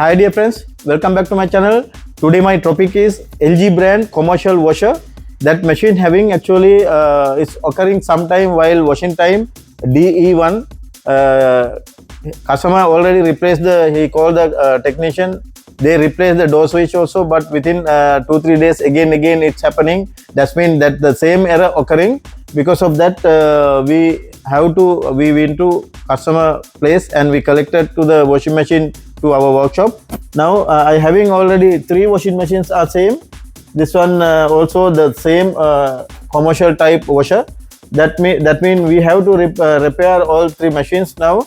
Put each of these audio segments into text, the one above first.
Hi dear friends, welcome back to my channel. Today my topic is LG brand commercial washer. That machine having actually is occurring sometime while washing time. DE1 customer already replaced he called the technician. They replaced the door switch also, but within 2-3 days again it's happening. That's mean that the same error occurring. Because of that we went to customer place and we collected to the washing machine to our workshop. Now I having already 3 washing machines are same. This one also the same commercial type washer. That mean we have to repair all 3 machines now.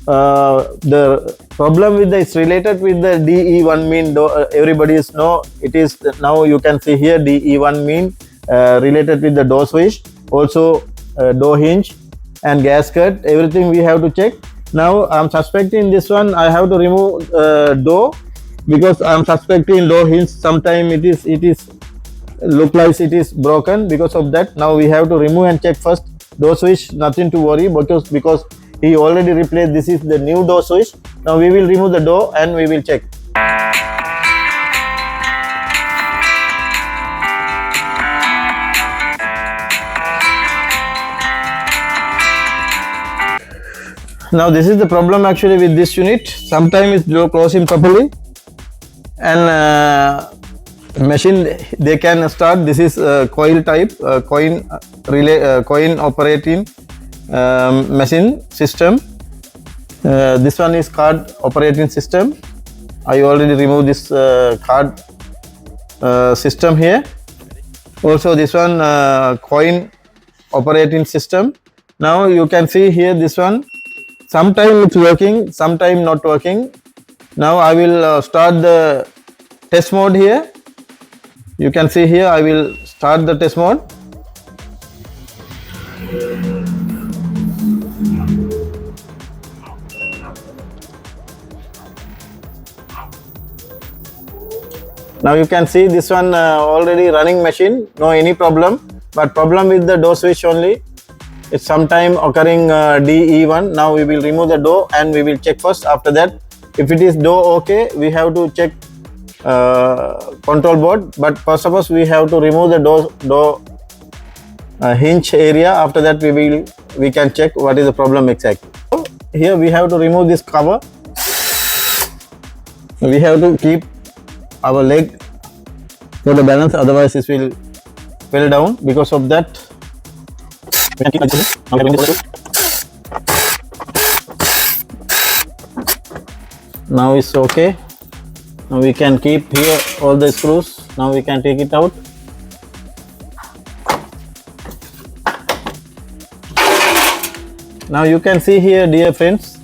The problem with it's related with the DE1 mean everybody is know it is now. You can see here DE1 mean related with the door switch, also door hinge and gasket. Everything we have to check. Now I'm suspecting this one I have to remove door, because I'm suspecting door hinge sometime it is look like it is broken. Because of that now we have to remove and check first. Door switch nothing to worry, because he already replaced. This is the new door switch. Now we will remove the door and we will check. Now this is the problem actually with this unit. Sometimes it's door closing properly and machine they can start. This is coil type coin relay coin operating machine system. This one is card operating system. I already removed this card system here. Also this one coin operating system. Now you can see here this one. Sometime it's working, sometime not working. Now I will start the test mode here. You can see here I will start the test mode. Now you can see this one already running machine, no any problem, but problem with the door switch only. It's sometime occurring DE1. Now we will remove the door and we will check first. After that, if it is door okay, we have to check control board. But first of all, we have to remove the door hinge area. After that, we can check what is the problem exactly. So here we have to remove this cover. We have to keep our leg for the balance, otherwise it will fall down. Because of that, now it's okay. Now we can keep here all the screws. Now we can take it out. Now you can see here, dear friends,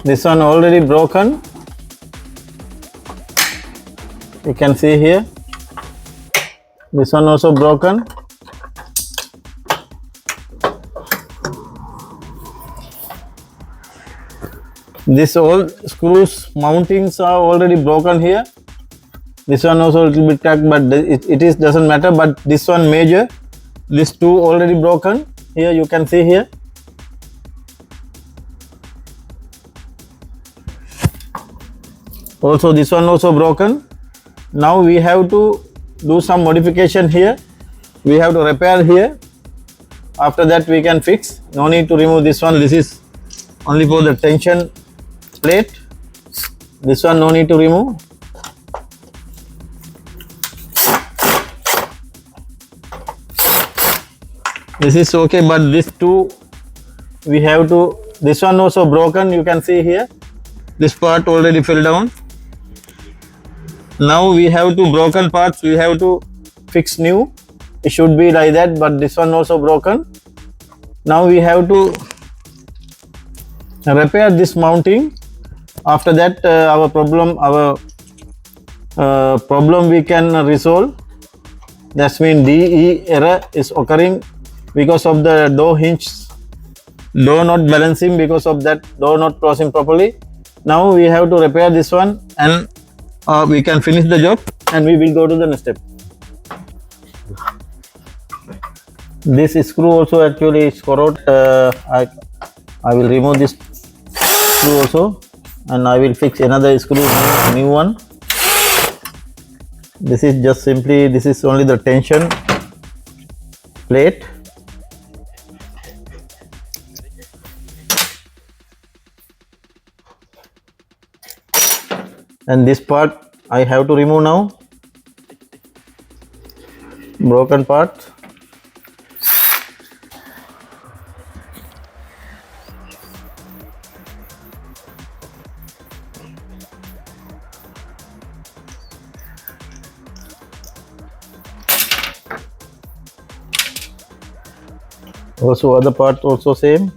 this one already broken. You can see here, this one also broken. This all screws mountings are already broken here. This one also a little bit cracked, but it is doesn't matter. But this one major, these 2 already broken. Here you can see here. Also this one also broken. Now we have to do some modification here. We have to repair here. After that we can fix. No need to remove this one. This is only for the tension plate. This one no need to remove. This is okay, but this 2 we have to. This one also broken. You can see here. This part already fell down. Now we have 2 broken parts. We have to fix new. It should be like that, but this one also broken. Now we have to repair this mounting. After that our problem we can resolve. That means DE error is occurring because of the door hinge, door not balancing, because of that door not closing properly. Now we have to repair this one and we can finish the job and we will go to the next step. This screw also actually is corroded. I will remove this screw also. and I will fix another screw, new one. This is just simply, this is only the tension plate. And this part I have to remove now, broken part. Also other parts also same.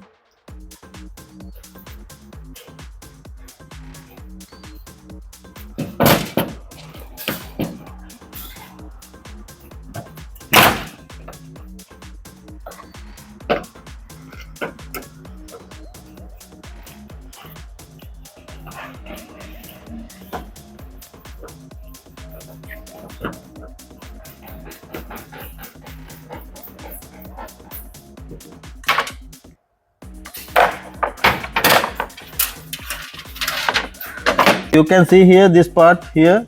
You can see here, this part here,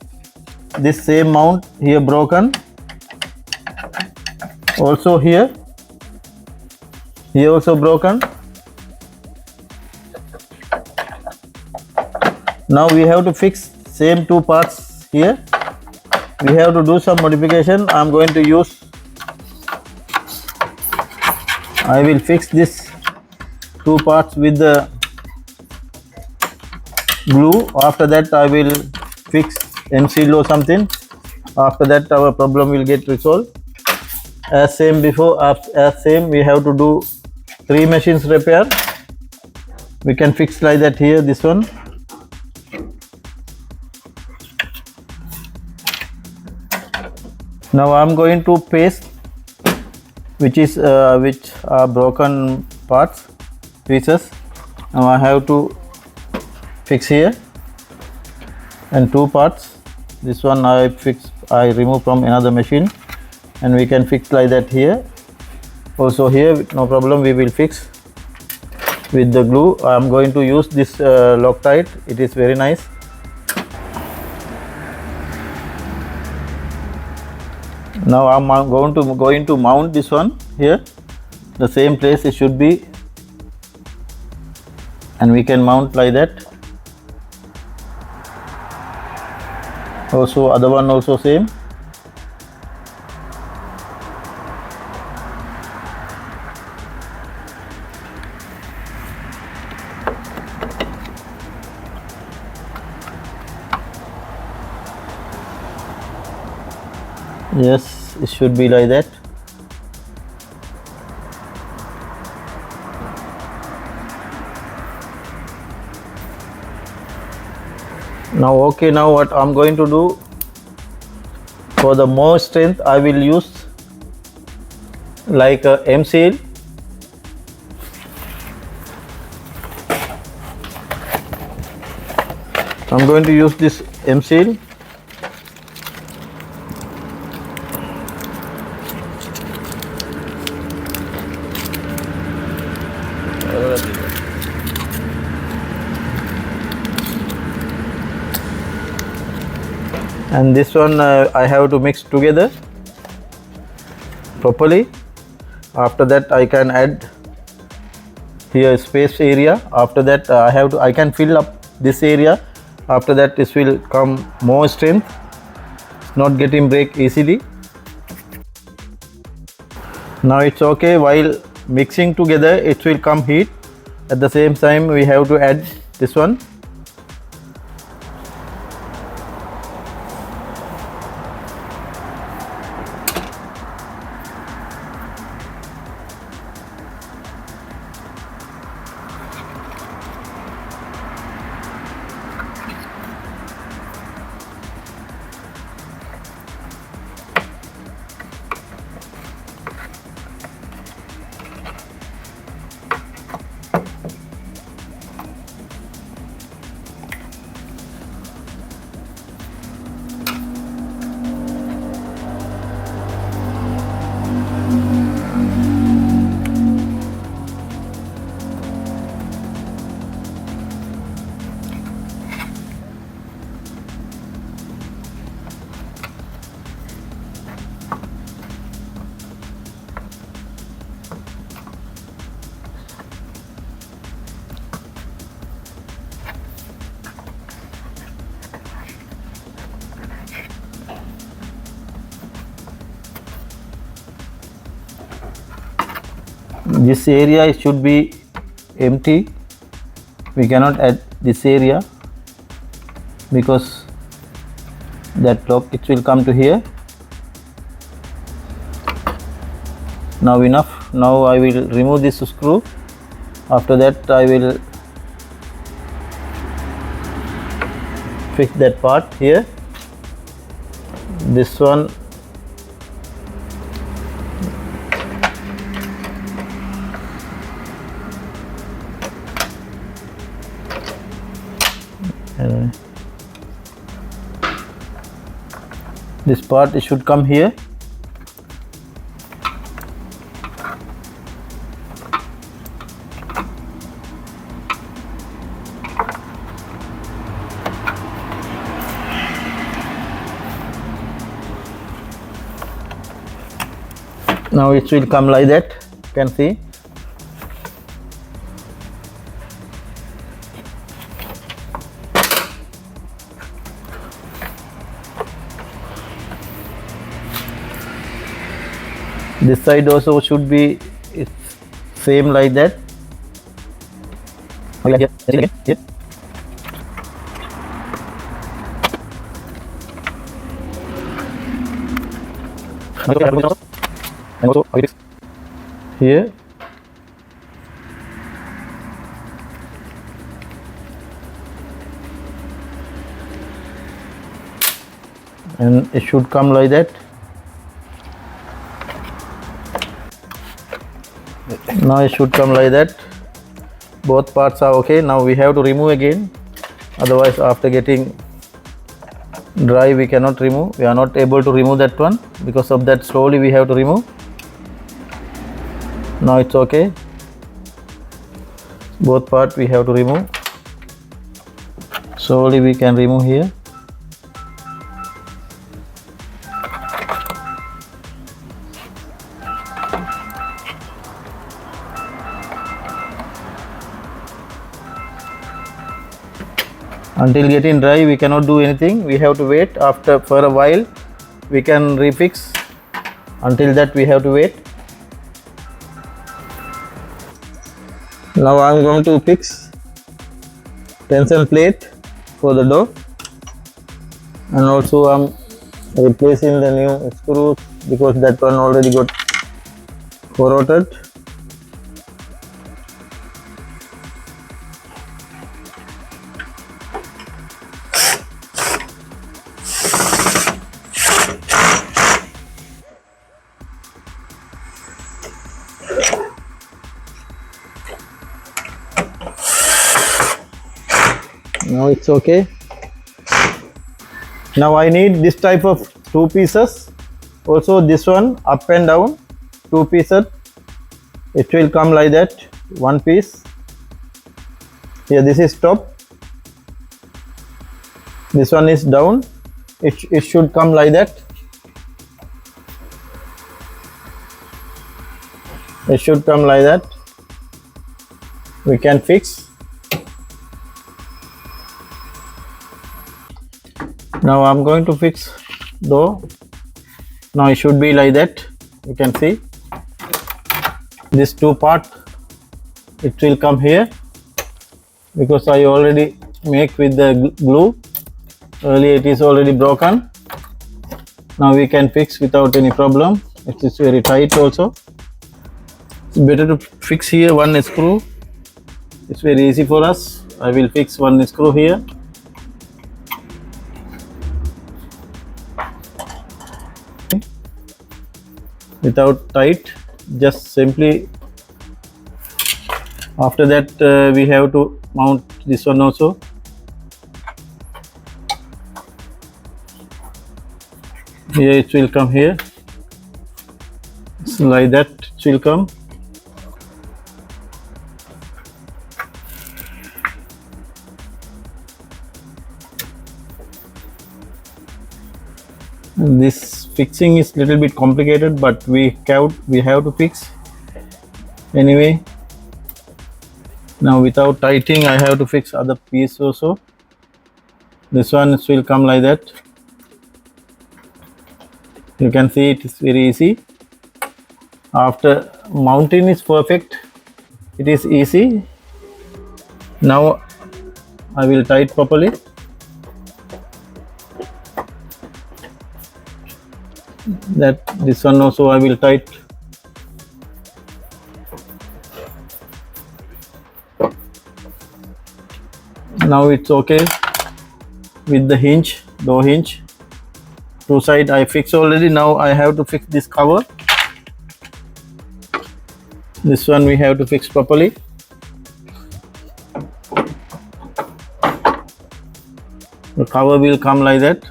this same mount here broken. Also here also broken. Now we have to fix same two parts here. We have to do some modification. I will fix this two parts with the glue. After that I will fix M-seal or something. After that our problem will get resolved. As same before, as same we have to do 3 machines repair. We can fix like that here, this one. Now I am going to paste which are broken parts, pieces. Now I have to fix here, and 2 parts. This one I remove from another machine, and we can fix like that here. Also here, no problem, we will fix with the glue. I am going to use this Loctite. It is very nice. Now I am going to mount this one here. The same place it should be, and we can mount like that. Also other one also same. Yes, it should be like that. Now okay, now what I'm going to do, for the more strength I will use like a M-seal. I'm going to use this M-seal. And this one I have to mix together properly. After that I can add here space area. After that I can fill up this area. After that this will come more strength, not getting break easily. Now it's okay. While mixing together it will come heat. At the same time we have to add this one. This area should be empty. We cannot add this area because that lock, it will come to here. Now enough. Now I will remove this screw. After that I will fix that part here. This one this part, it should come here. Now it will come like that, you can see. This side also should be same like that. Oh, yeah, here. Here. Here. And it should come like that. Now it should come like that. Both parts are okay. Now we have to remove again, otherwise after getting dry we cannot remove. We are not able to remove that one. Because of that, slowly we have to remove. Now it's okay. Both parts we have to remove. Slowly we can remove here. Until getting dry we cannot do anything. We have to wait. After for a while we can refix. Until that we have to wait. Now I am going to fix tension plate for the door, and also I am replacing the new screws because that one already got corroded. Now it's okay. Now I need this type of two pieces. Also this one up and down, two pieces. It will come like that. One piece. Here this is top. This one is down. It should come like that. It should come like that. We can fix. Now I'm going to fix door. Now it should be like that. You can see this two part, it will come here because I already make with the glue. Earlier it is already broken. Now we can fix without any problem. It is very tight also. It's better to fix here one screw. It's very easy for us. I will fix one screw here. Without tight, just simply. After that we have to mount this one also. Here it will come here. So like that it will come. This fixing is little bit complicated, but we have to fix anyway. Now without tightening I have to fix other piece also. This one will come like that. You can see it is very easy. After mounting is perfect. It is easy. Now I will tie it properly. This one also I will tie it. Now it's okay with the hinge, door hinge. Two side I fixed already. Now I have to fix this cover. This one we have to fix properly. The cover will come like that.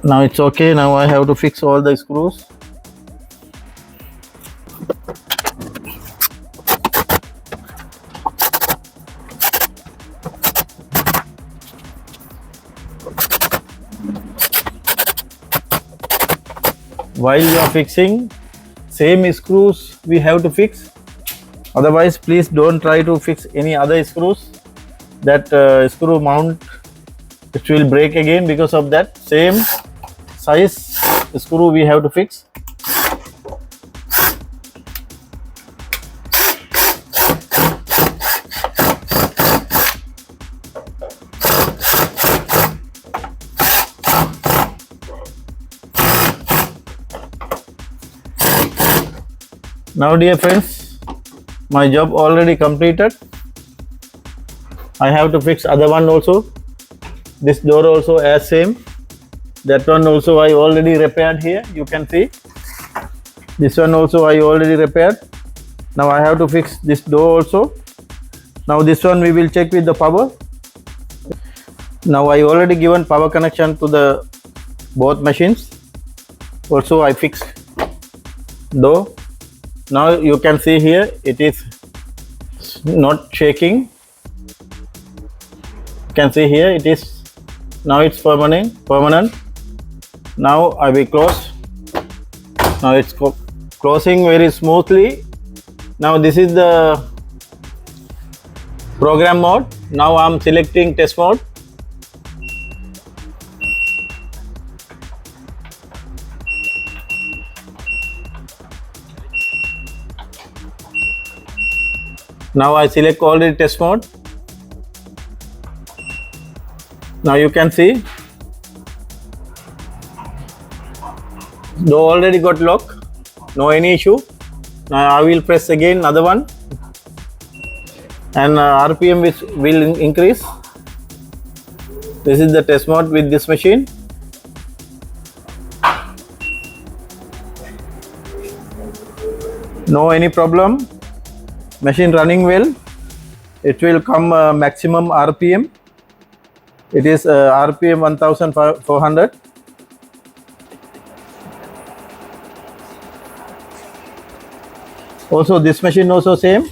Now it's okay. Now I have to fix all the screws. While you are fixing, same screws we have to fix. Otherwise, please don't try to fix any other screws. That screw mount, it will break again because of that. Same size screw we have to fix. Now dear friends, my job already completed. I have to fix other one also. This door also as same. That one also I already repaired here. You can see. This one also I already repaired. Now I have to fix this door also. Now this one we will check with the power. Now I already given power connection to the both machines. Also I fixed door. Now you can see here it is not shaking. You can see here it is now it's permanent. Now I will close. Now it's closing very smoothly. Now this is the program mode. Now I'm selecting test mode. Now I select already test mode. Now you can see door already got lock, no any issue. Now I will press again another one and RPM which will increase. This is the test mode with this machine. No any problem. Machine running well. It will come maximum RPM. It is RPM 1400. Also this machine also same.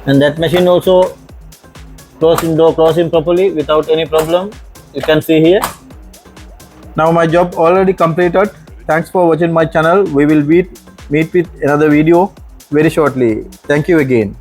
And that machine also closing door closing properly without any problem. You can see here. Now my job already completed. Thanks for watching my channel. We will meet with another video very shortly. Thank you again.